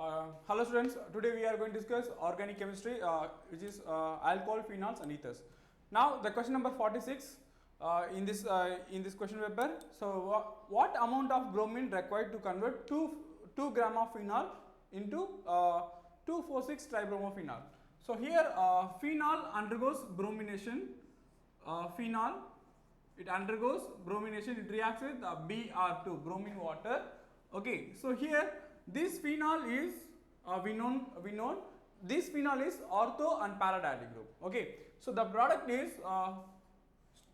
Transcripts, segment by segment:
Hello students, today we are going to discuss organic chemistry which is alcohol, phenols and ethers. Now the question number 46 in this question paper. So what amount of bromine required to convert 2 gram of phenol into 2,4,6 tribromophenol. So here phenol undergoes bromination, it undergoes bromination, it reacts with Br2, bromine water. Okay, so here this phenol is we known this phenol is ortho and para dialytic group. Okay, so the product is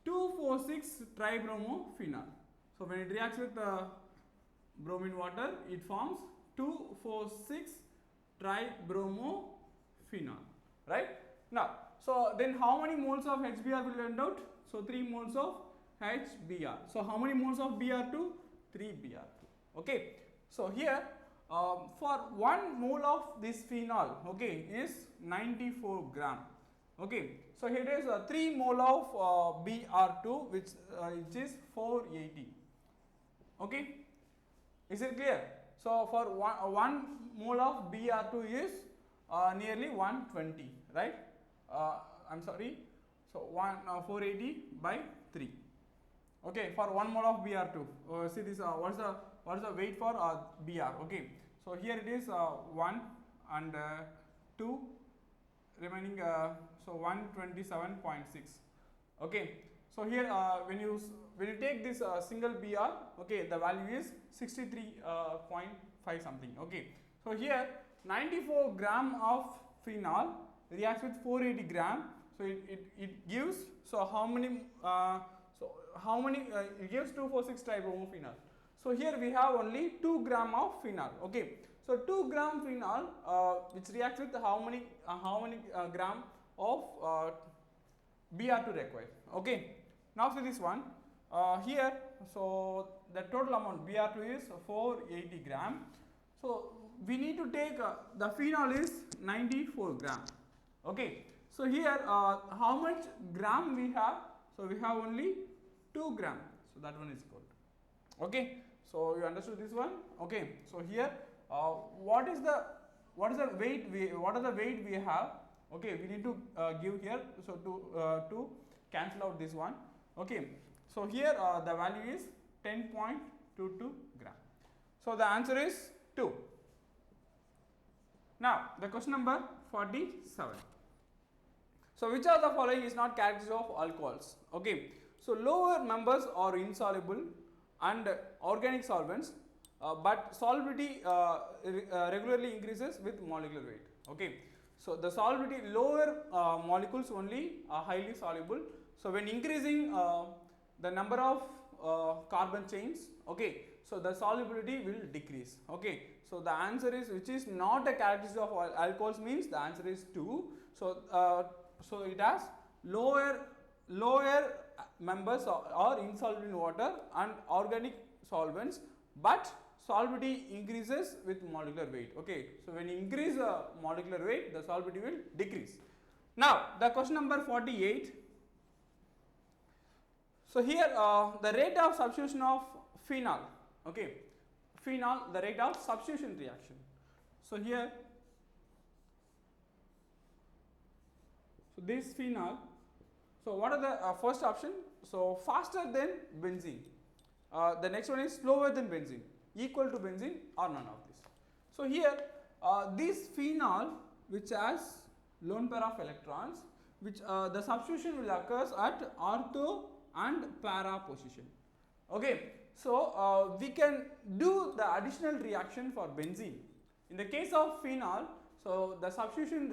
2,4,6 tribromophenol. So when it reacts with bromine water, it forms 2,4,6 tribromophenol. Right now, so then how many moles of HBr will end out? So 3 moles of HBr. So how many moles of Br2? 3 Br2. Okay, so here for 1 mole of this phenol, okay, is 94 gram. Okay, so here is 3 mole of Br2 which is 480. Okay, is it clear? So for 1 mole of Br2 is nearly 120, right? I'm sorry, so 480 by 3. Okay, for 1 mole of Br2, see this, what is the weight for Br? Okay, so here it is 1 and 2 remaining, so 127.6. Okay, so here when you take this single Br, okay, the value is 63.5 something. Okay, so here 94 gram of phenol reacts with 480 gram, so it gives, so how many it gives 2,4,6 tribromophenol. So here we have only 2 gram of phenol. Okay, so 2 gram phenol which reacts with how many gram of Br2 required. Okay, now see this one here, so the total amount Br2 is 480 gram. So we need to take the phenol is 94 gram. Okay, so here how much gram we have? So we have only 2 gram, so that one is equal to. Okay, so you understood this one. Okay, so here what is the weight we have? Okay, we need to give here, so to cancel out this one. Okay, so here the value is 10.22 gram. So the answer is 2. Now the question number 47. So which of the following is not characteristic of alcohols? Okay, so lower members are insoluble and organic solvents, but solubility regularly increases with molecular weight. Okay, so the solubility, lower molecules only are highly soluble. So when increasing the number of carbon chains, okay, so the solubility will decrease. Okay, so the answer is, which is not a characteristic of alcohols, means the answer is 2. So it has lower members are insoluble in water and organic solvents, but solubility increases with molecular weight. Okay, so when you increase the molecular weight, the solubility will decrease. Now the question number 48. So here the rate of substitution of phenol, okay, the rate of substitution reaction. So here, so this phenol, so what are the first option? So faster than benzene. The next one is slower than benzene, equal to benzene, or none of this. So here this phenol which has lone pair of electrons, which the substitution will occurs at ortho and para position. Okay, so we can do the additional reaction for benzene. In the case of phenol, so the substitution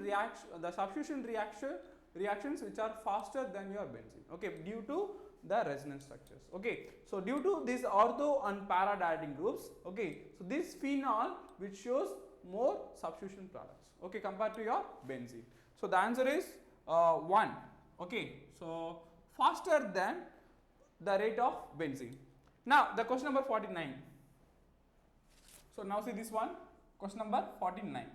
reactions which are faster than your benzene, okay, due to the resonance structures. Okay, so due to these ortho and para dialytic groups, okay, so this phenol which shows more substitution products, okay, compared to your benzene. So the answer is 1. Okay, so faster than the rate of benzene. Now the question number 49. So now see this one, question number 49.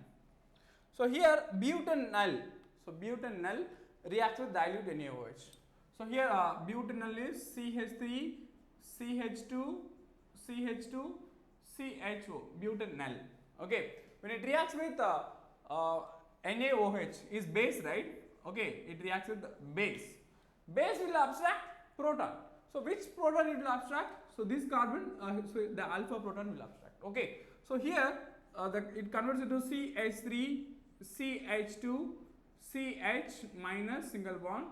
So here butanol, so butanol reacts with dilute NaOH. So here butanol is CH3, CH2, CH2, CHO, butanol. Okay, when it reacts with NaOH is base, right? Okay, it reacts with base. Base will abstract proton. So which proton it will abstract? So this carbon, so the alpha proton will abstract. Okay, so here it converts into CH3, CH2, CH minus single bond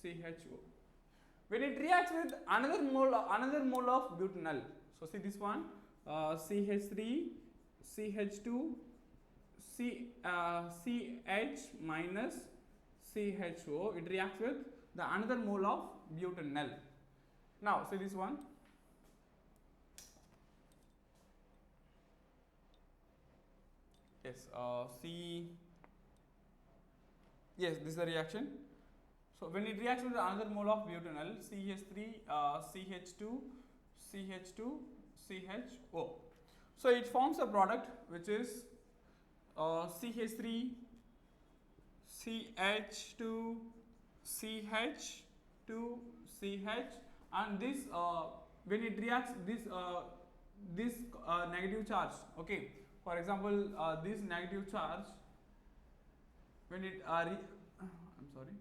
CHO. When it reacts with another mole of butanol, so see this one, CH3, CH2, CH minus CHO, it reacts with the another mole of butanol. Now see this one, yes, yes, this is the reaction. So when it reacts with another mole of butanol, CH3, CH2, CH2, CHO. So it forms a product which is CH3, CH2, CH2, CH, and this when it reacts this negative charge. Okay, for example, this negative charge when it I'm sorry.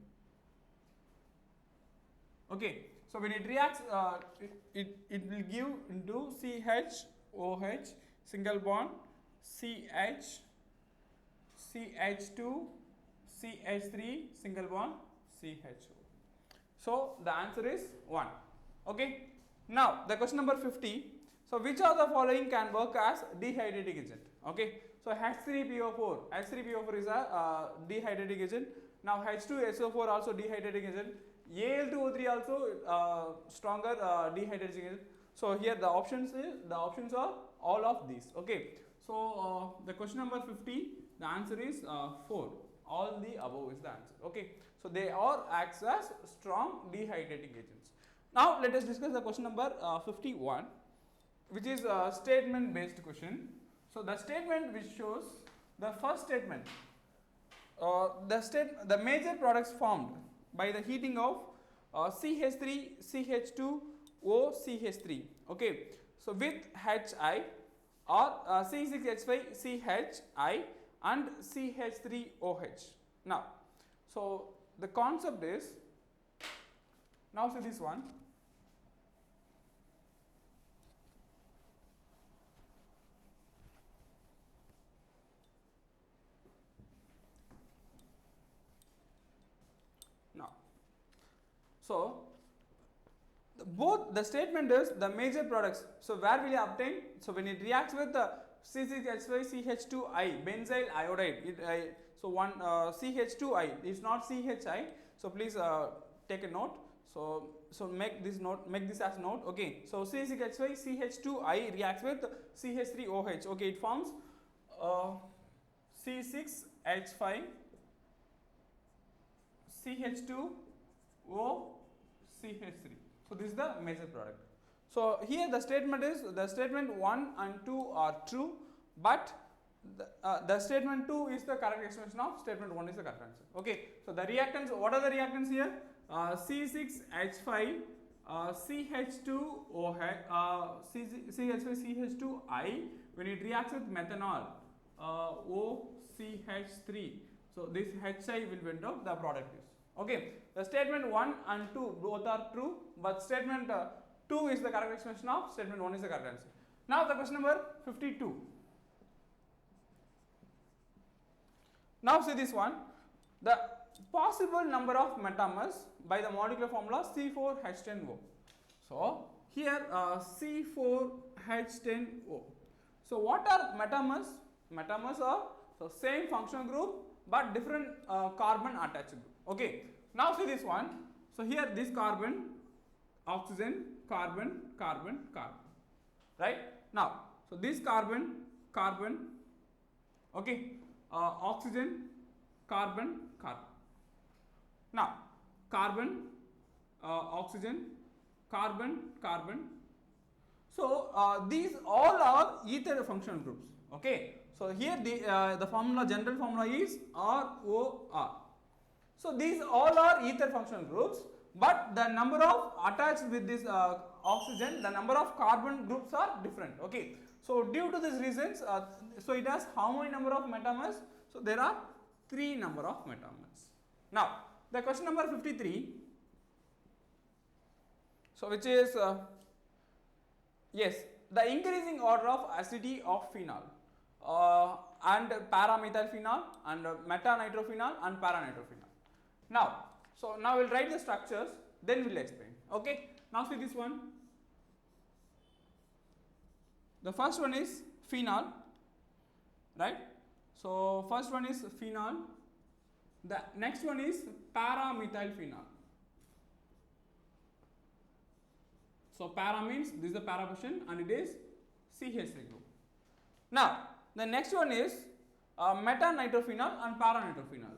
Okay, so when it reacts, it will give into CHOH single bond CH, CH2, CH3 single bond CHO. So the answer is 1. Okay. Now the question number 50. So which of the following can work as dehydrating agent? Okay. So H3PO4. H3PO4 is a dehydrating agent. Now H2SO4 also dehydrating agent. Al2O3 also stronger dehydrating agent. So here the options are all of these. Okay. So the question number 50, the answer is 4. All the above is the answer. Okay. So they all acts as strong dehydrating agents. Now let us discuss the question number 51, which is a statement based question. So the statement which shows the first statement, the major products formed by the heating of CH3, CH2, OCH3. Okay, so with HI or C6H5, CHI and CH3OH. Now, so the concept is, now see this one. Now, so both the statement is the major products. So where will you obtain? So when it reacts with the C6H5 CH2I benzyl iodide, so one CH2I is not CHI. So please take a note. So make this note, make this as note. Okay. So C6H5 CH2I reacts with CH3OH. Okay, it forms C6H5 CH2O CH3. So this is the major product. So here the statement is, the statement 1 and 2 are true, but the statement 2 is the correct expression of statement 1 is the correct answer. Okay. So the reactants, what are the reactants here? C6H5 CH2OH CH5 CH2I, when it reacts with methanol OCH3. So this HI will went out, the product is. Okay. The statement 1 and 2 both are true, but statement 2 is the correct expression of statement 1 is the correct answer. Now the question number 52. Now see this one, the possible number of metamers by the molecular formula C4H10O. So here C4H10O. So what are metamers? Metamers are so same functional group but different carbon attached group. Okay. Now see this one. So here this carbon, oxygen, carbon, carbon, carbon. Right? Now, so this carbon, carbon, okay, oxygen, carbon, carbon. Now, carbon, oxygen, carbon, carbon. So these all are ether functional groups. Okay. So here the formula, general formula is ROR. So these all are ether functional groups, but the number of attached with this oxygen, the number of carbon groups are different. Okay, so due to these reasons, so it has how many number of metamers? So there are 3 number of metamers. Now the question number 53, so which is yes, the increasing order of acidity of phenol and paramethyl phenol and metanitrophenol and paranitrophenol. Now, so now we'll write the structures, then we'll explain. Okay, now see this one. The first one is phenol, right? So first one is phenol. The next one is paramethyl phenol. So para means this is the para position and it is CH3 group. Now the next one is metanitrophenol and paranitrophenol.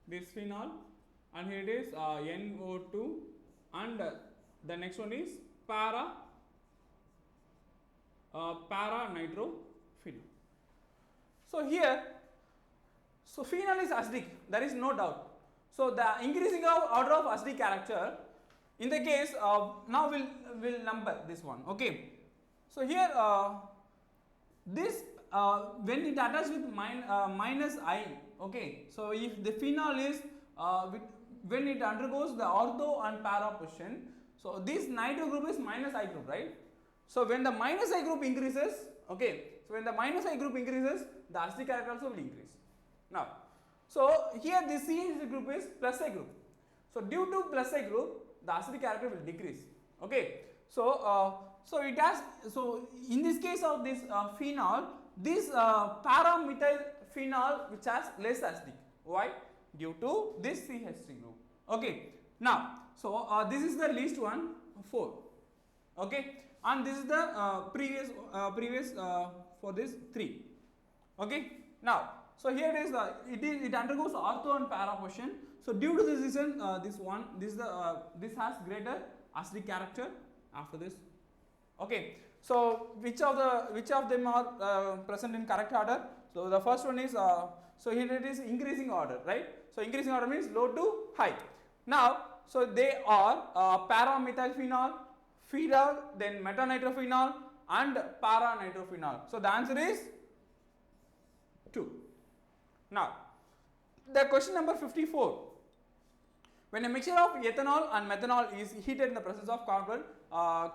This phenol and here it is NO2 and the next one is paranitrophenol. So here, so phenol is acidic, there is no doubt. So the increasing of order of acidic character, in the case now we'll number this one. Okay, so here this when it attaches with minus I, okay, so if the phenol is when it undergoes the ortho and para position, so this nitro group is minus I group, right? So when the minus I group increases, okay, so when the minus I group increases, the acidic character also will increase. Now, so here this CH group is plus I group. So due to plus I group, the acidic character will decrease. Okay, so so it has, so in this case of this phenol, this paramethyl phenol which has less acidic. Why? Due to this CH3 group. Okay, now so this is the least one, 4. Okay, and this is the previous for this 3. Okay, now so here it is it undergoes ortho and para position. So due to this reason, this has greater acidic character after this. Okay, so which of them are present in correct order? So the first one is so here it is increasing order, right? So increasing order means low to high. Now so they are paramethyl phenol, phenol, then metanitrophenol and paranitrophenol. So the answer is 2. Now the question number 54. When a mixture of ethanol and methanol is heated in the presence of carbon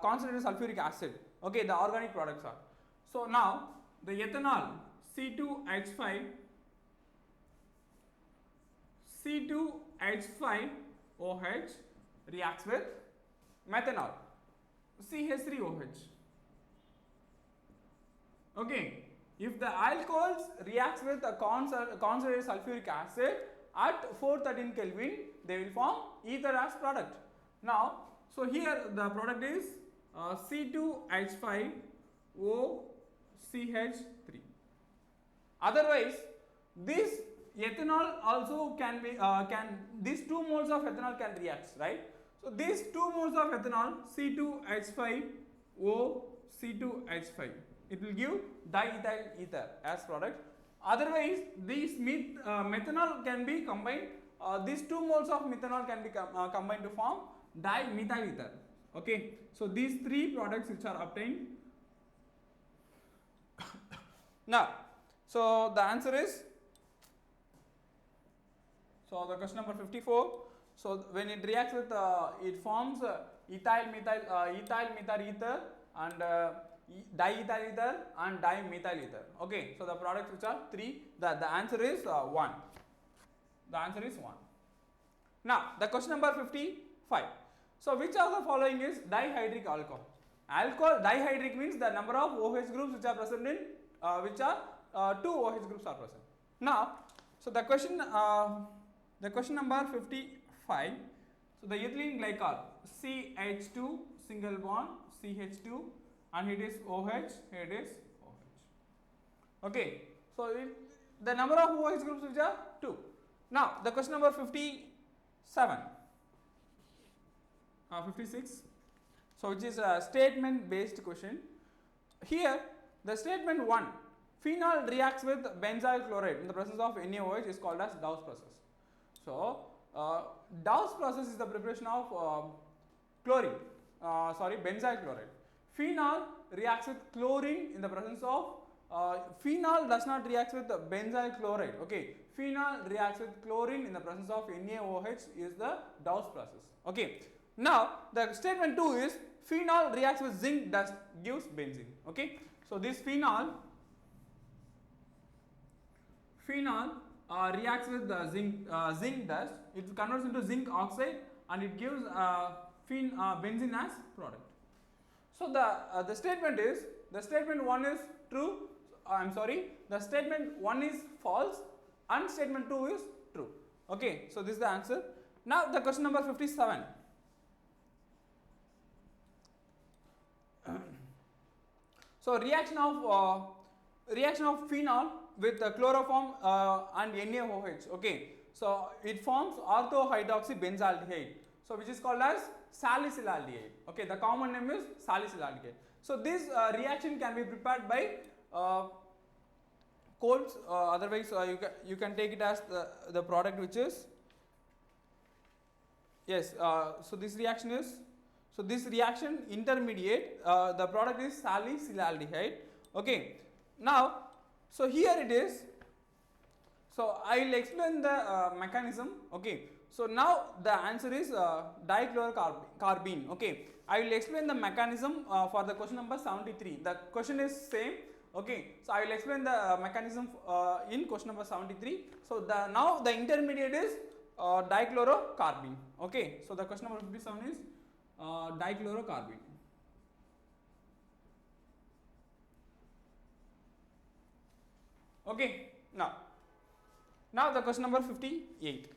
concentrated sulfuric acid, okay, the organic products are. So now the ethanol C2H5OH reacts with methanol CH3OH. Okay, if the alcohols reacts with a concentrated sulfuric acid at 413 Kelvin, they will form ether as product. Now, so here the product is C2H5OCH3. Otherwise, this ethanol also can be these 2 moles of ethanol can react, right? So these 2 moles of ethanol C2H5OC2H5, it will give diethyl ether as product. Otherwise, this methanol can be combined. These 2 moles of methanol can be combined to form dimethyl ether. Okay, so these 3 products which are obtained. Now, so the answer is, so the question number 54. So when it reacts with it forms ethyl methyl ether and diethyl ether and dimethyl ether. Okay, so the products which are 3, the answer is 1. The answer is 1. Now the question number 55. So which of the following is dihydric alcohol? Alcohol dihydric means the number of OH groups which are present in which are 2 OH groups are present. Now so the question number 55. So the ethylene glycol CH2 single bond CH2 and here it is OH, here it is OH. Okay, so the number of OH groups which are 2. Now the question number 57, 56. So which is a statement based question. Here the statement 1, phenol reacts with benzyl chloride in the presence of NaOH is called as Dow's process. So Dow's process is the preparation of chlorine, benzyl chloride. Phenol reacts with chlorine in the presence of, phenol does not react with benzyl chloride, okay. Phenol reacts with chlorine in the presence of NaOH is the Dawes process, okay. Now, the statement 2 is phenol reacts with zinc dust gives benzene, okay. So, this phenol reacts with the zinc dust, it converts into zinc oxide and it gives benzene as product. So, the statement is, the statement 1 is true, the statement 1 is false and statement 2 is true, okay. So, this is the answer. Now, the question number 57. So, reaction of phenol with chloroform and NaOH, okay. So, it forms orthohydroxybenzaldehyde, so which is called as salicylaldehyde, okay. The common name is salicylaldehyde. So, this reaction can be prepared by coals, otherwise you can take it as the product which is, yes, so this reaction is, so this reaction intermediate, the product is salicylaldehyde, okay. Now, so here it is, so I will explain the mechanism, okay. So, now the answer is dichlorocarbene, okay. I will explain the mechanism for the question number 73, the question is same, okay. So, I will explain the mechanism in question number 73. So, now the intermediate is dichlorocarbene, okay. So, the question number 57 is dichlorocarbene. Okay. Now the question number 58,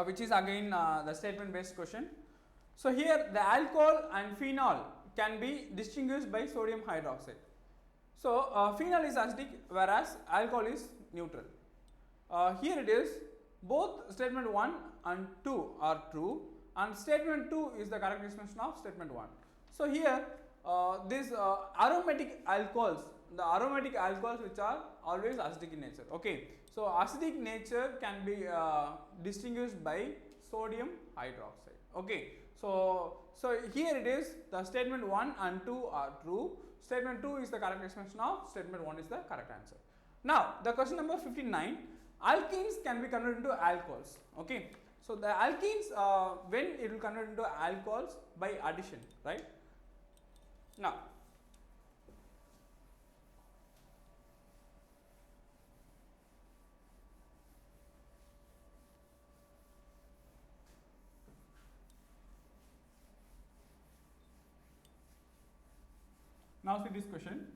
which is again the statement based question. So, here the alcohol and phenol can be distinguished by sodium hydroxide. So, phenol is acidic whereas alcohol is neutral. Here it is, both statement 1 and 2 are true and statement 2 is the correct expression of statement 1. So, here these aromatic alcohols, the aromatic alcohols which are always acidic in nature, okay. So, acidic nature can be distinguished by sodium hydroxide, okay. So, here it is, the statement 1 and 2 are true, statement 2 is the correct expression of statement 1 is the correct answer. Now, the question number 59, alkenes can be converted into alcohols, okay. So, the alkenes when it will convert into alcohols by addition, right. Now, see this question.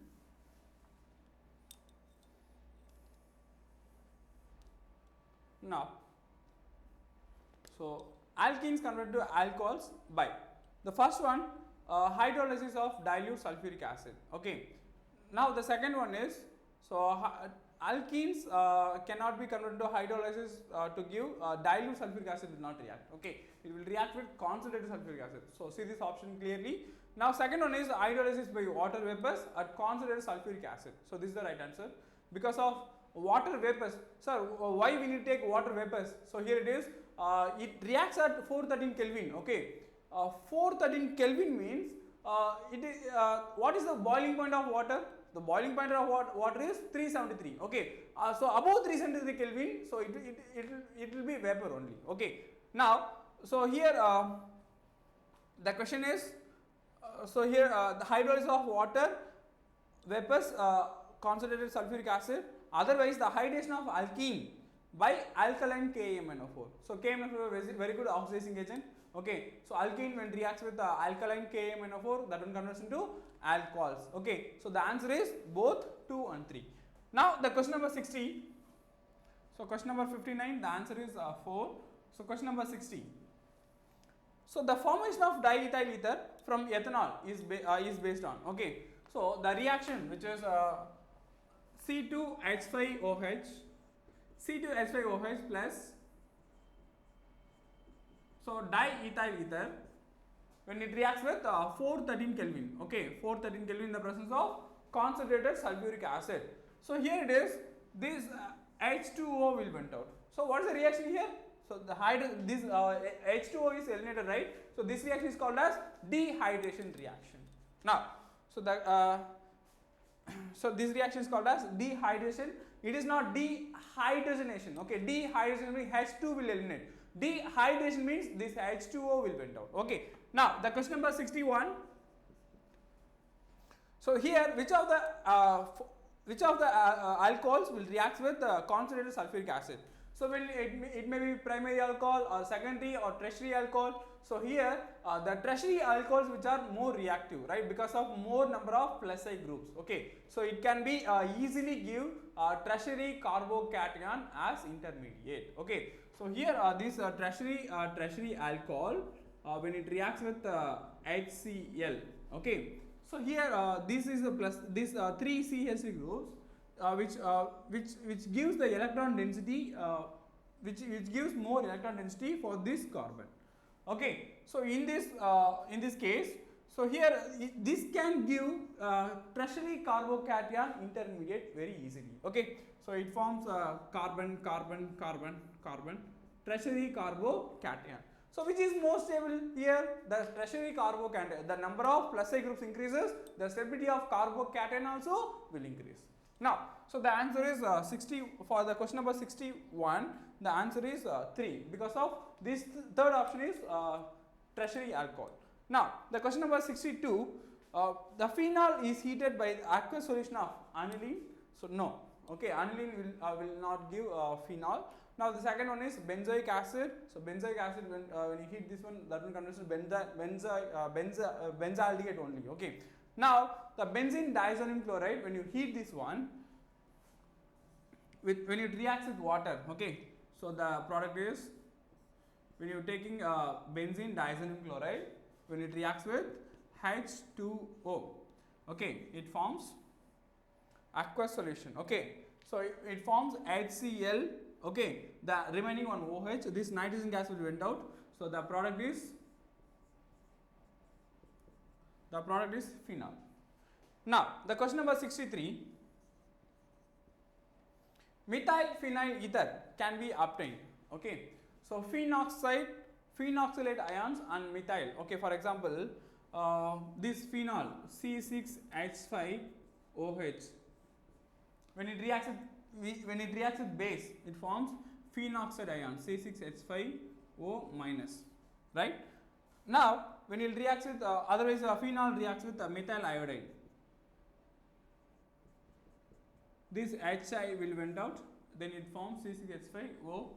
Now, so alkenes convert to alcohols by the first one, hydrolysis of dilute sulfuric acid, okay. Now, the second one is, so alkenes cannot be converted to hydrolysis to give dilute sulfuric acid will not react, okay. It will react with concentrated sulfuric acid. So, see this option clearly. Now, second one is hydrolysis by water vapors at concentrated sulfuric acid. So, this is the right answer because of water vapors. Sir, why we need to take water vapors? So, here it is, it reacts at 413 Kelvin, okay. 413 Kelvin means what is the boiling point of water? The boiling point of water is 373, okay. So, above 373 Kelvin, so it will be vapor only, okay. Now, so here the question is, so here the hydrolysis of water vapors concentrated sulfuric acid, otherwise the hydration of alkene by alkaline KMnO4. So, KMnO4 is a very good oxidizing agent, okay. So, alkene when reacts with alkaline KMnO4, that one converts into alcohols, okay. So, the answer is both 2 and 3. Now, the question number 60. So, question number 59, the answer is 4. So, question number 60. So, the formation of diethyl ether from ethanol is based on, okay. So, the reaction which is C2H5OH plus, so diethyl ether when it reacts with 413 Kelvin, okay, 413 Kelvin in the presence of concentrated sulfuric acid. So, here it is, this H2O will went out. So, what is the reaction here? So the this H2O is eliminated, right? So this reaction is called as dehydration reaction. Now, so the so this reaction is called as dehydration. It is not dehydrogenation. Okay, dehydrogenation means H2 will eliminate. Dehydration means this H2O will went out. Okay. Now the question number 61. So here, which of the alcohols will react with concentrated sulfuric acid? So when it may be primary alcohol or secondary or tertiary alcohol. So here the tertiary alcohols which are more reactive, right, because of more number of plus I groups. Okay, so it can be easily give tertiary carbocation as intermediate. Okay, so here this tertiary alcohol when it reacts with HCl. Okay, so here this is the plus this 3 CH3 groups which gives the electron density which gives more electron density for this carbon. Okay, so in this case, so here this can give tertiary carbocation intermediate very easily. Okay, so it forms carbon carbon carbon carbon tertiary carbocation. So which is more stable here? The tertiary carbocation. The number of plus I groups increases, the stability of carbocation also will increase. Now, so the answer is 60 for the question number 61. The answer is 3 because of this third option is tertiary alcohol. Now, the question number 62. The phenol is heated by the aqueous solution of aniline. So no. Okay, aniline will not give phenol. Now the second one is benzoic acid. So benzoic acid when you heat this one, that one converts to benzaldehyde only. Okay. Now the benzene diazoxide chloride, when you heat this one, when it reacts with water. Okay. So the product is, when you are taking benzene diazoxide chloride, when it reacts with H2O. Okay, it forms aqueous solution. Okay, so it forms HCl. Okay, the remaining one OH, this nitrogen gas will went out. So the product is phenol. Now the question number 63. Methyl phenyl ether can be obtained. Okay, so phenoxylate ions and methyl. Okay, for example, this phenol C6H5OH, when it reacts with base, it forms phenoxide ion C6H5O minus, right? Now when it reacts with otherwise phenol reacts with methyl iodide, this HI will went out, then it forms C6H5O CH3.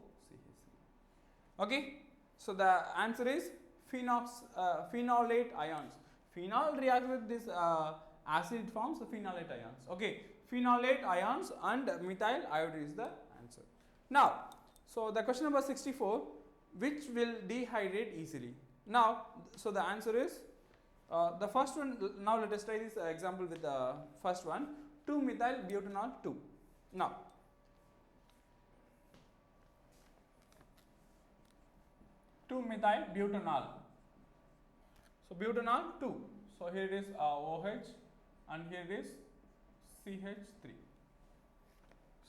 Okay, so the answer is phenolate ions. Phenol reacts with this acid, it forms the phenolate ions. Okay, phenolate ions and methyl iodide is the answer. Now, so the question number 64, which will dehydrate easily? Now, so the answer is the first one. Now let us try this example with the first one, 2-methyl butanol 2. Now, 2-methyl butanol. So butanol 2. So here it is OH and here it is CH3.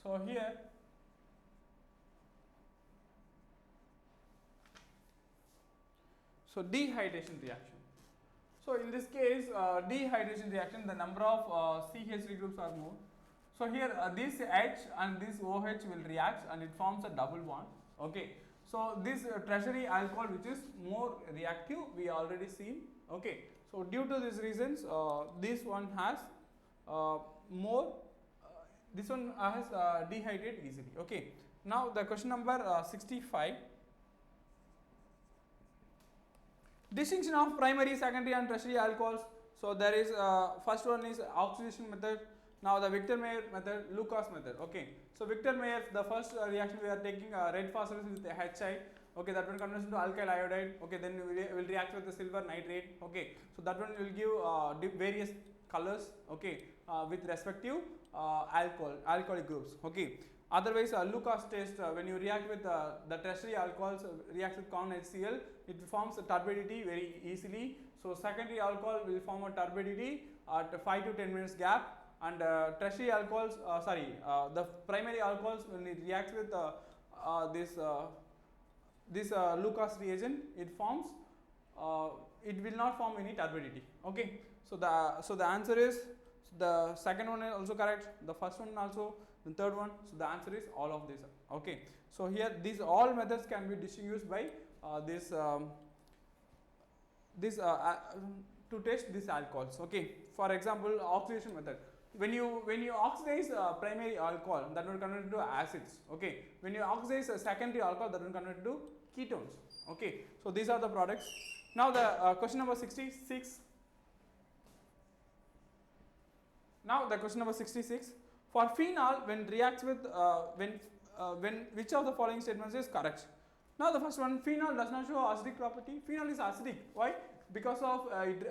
So here dehydration reaction. So in this case dehydration reaction, the number of CH3 groups are more. So here this H and this OH will react and it forms a double bond. Okay. So this tertiary alcohol which is more reactive, we already seen. Okay. So due to these reasons, this one has more. This one has dehydrate easily. Okay. Now the question number 65. Distinction of primary, secondary and tertiary alcohols. So there is first one is oxidation method. Now the Victor-Meyer method, Lucas method. Okay. So Victor-Meyer, the first reaction we are taking red phosphorus with the HI. Okay, that one converts into alkyl iodide. Okay, then we will react with the silver nitrate. Okay, so that one will give various colors. Okay, with respective alcoholic groups. Okay. Otherwise, Lucas test, when you react with the tertiary alcohols, reacts with common HCl, it forms a turbidity very easily. So secondary alcohol will form a turbidity at 5 to 10 minutes gap, and tertiary alcohols, the primary alcohols, when it reacts with this this Lucas reagent, it forms, it will not form any turbidity. Okay, so the answer is, the second one is also correct, the first one also, the third one. So the answer is all of these. Okay, so here these all methods can be distinguished by this to test these alcohols. Okay, for example, oxidation method. When you oxidize primary alcohol, that will convert into acids. Okay, when you oxidize a secondary alcohol, that will convert into ketones. Okay, so these are the products. Now the question number 66. Now the question number 66. For phenol, when reacts with when which of the following statements is correct? Now the first one, phenol does not show acidic property. Phenol is acidic. Why? Because of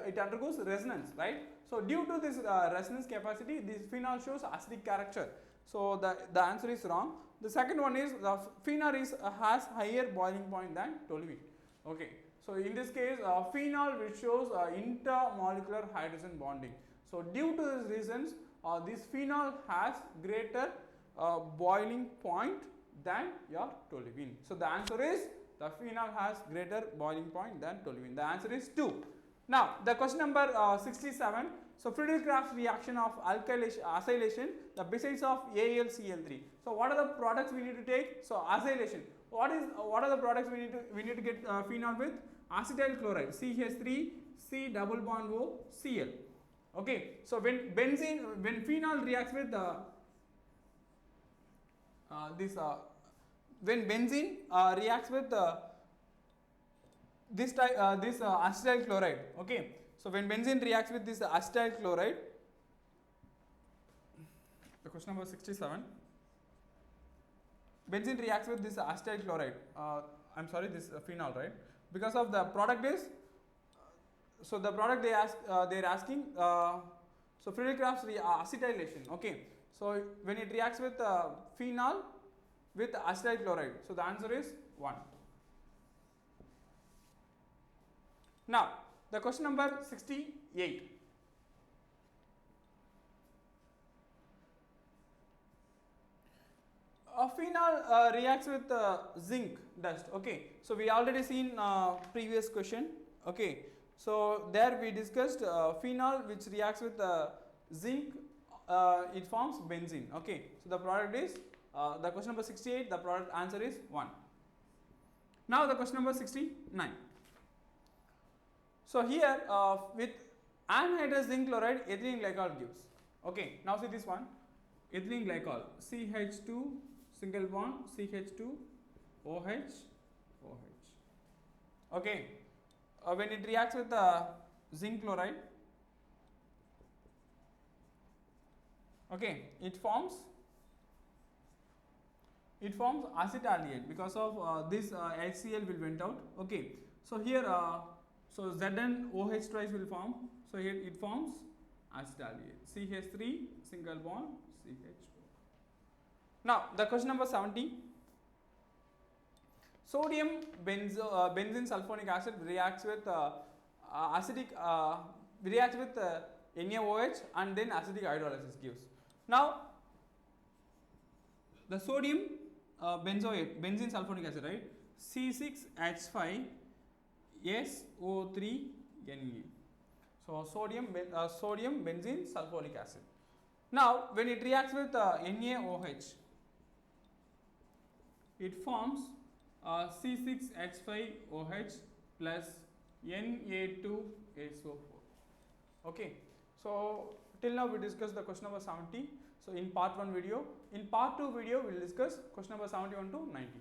it undergoes resonance, right? So due to this resonance capacity, this phenol shows acidic character. So the answer is wrong. The second one is the phenol has higher boiling point than toluene. Okay. So in this case, phenol which shows intermolecular hydrogen bonding. So due to these reasons, this phenol has greater boiling point than your toluene. So the answer is, the phenol has greater boiling point than toluene. The answer is 2. Now the question number 67. So Friedrich-Crafts reaction of acylation, the besides of AlCl3. So what are the products we need to take? So acylation. What are the products we need to get phenol with? Acetyl chloride, CH3, C double bond O, Cl. Okay. So when phenol reacts with when benzene reacts with this acetyl chloride. Okay. So when benzene reacts with this acetyl chloride, the question number 67. Benzene reacts with this acetyl chloride. I'm sorry, this phenol, right? Because of the product is, so the product they are asking. So Friedrich-Crafts acetylation. Okay. So when it reacts with phenol with acetyl chloride, so the answer is 1. Now the question number 68. Phenol reacts with zinc dust. Okay, so we already seen previous question. Okay, so there we discussed phenol which reacts with zinc, it forms benzene. Okay, so the product is the question number 68. The product answer is 1. Now the question number 69. So here with anhydrous zinc chloride, ethylene glycol gives. Okay, now see this one, ethylene glycol, CH2 single bond, CH2 OH OH. Okay, when it reacts with zinc chloride, okay, it forms acetaldehyde because of this HCl will went out. Okay, so here so ZnOH twice will form. So here it forms acetaldehyde, CH3 single bond CH2. Now the question number 70. Sodium benzene sulfonic acid reacts with reacts with NaOH and then acidic hydrolysis gives. Now the sodium benzene sulfonic acid, right? C6H5 SO3Ne. So sodium benzene sulfonic acid. Now when it reacts with NaOH, it forms C6H5OH plus Na2SO4. Okay, so till now we discussed the question number 70. So in part 1 video, in part 2 video we will discuss question number 71 to 90.